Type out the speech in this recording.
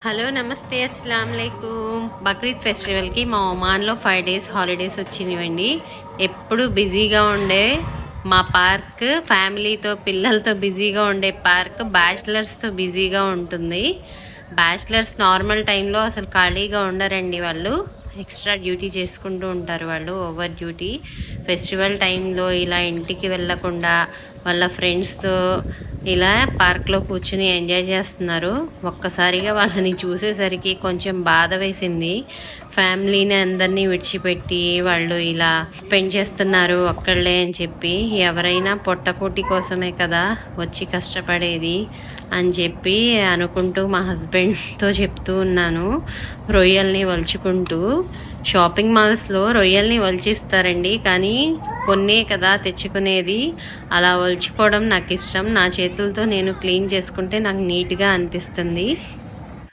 Hello నమస్తే అస్సలం వాలేకుమ్. బక్రీద్ ఫెస్టివల్కి మా ఒమాన్లో 5 డేస్ హాలిడేస్ వచ్చినాయండి. ఎప్పుడు బిజీగా ఉండే మా పార్క్, ఫ్యామిలీతో పిల్లలతో బిజీగా ఉండే పార్క్ బ్యాచిలర్స్తో బిజీగా ఉంటుంది. బ్యాచిలర్స్ నార్మల్ టైంలో అసలు ఖాళీగా ఉండరండి. వాళ్ళు ఎక్స్ట్రా డ్యూటీ చేసుకుంటూ ఉంటారు. వాళ్ళు ఓవర్ డ్యూటీ. ఫెస్టివల్ టైంలో ఇలా ఇంటికి వెళ్ళకుండా వాళ్ళ ఫ్రెండ్స్తో ఇలా పార్క్లో కూర్చుని ఎంజాయ్ చేస్తున్నారు. ఒక్కసారిగా వాళ్ళని చూసేసరికి కొంచెం బాధ వేసింది. ఫ్యామిలీని అందరినీ విడిచిపెట్టి వాళ్ళు ఇలా స్పెండ్ చేస్తున్నారు ఒక్కళ్ళే అని చెప్పి. ఎవరైనా పొట్టకూటి కోసమే కదా వచ్చి కష్టపడేది అని చెప్పి అనుకుంటూ మా హస్బెండ్తో చెప్తూ ఉన్నాను. రొయ్యల్ని వలుచుకుంటూ షాపింగ్ మాల్స్లో రొయ్యల్ని వలిచిస్తారండి, కానీ కొన్నే కదా తెచ్చుకునేది. అలా వలుచుకోవడం నాకు ఇష్టం. నా చేతులతో నేను క్లీన్ చేసుకుంటే నాకు నీట్గా అనిపిస్తుంది.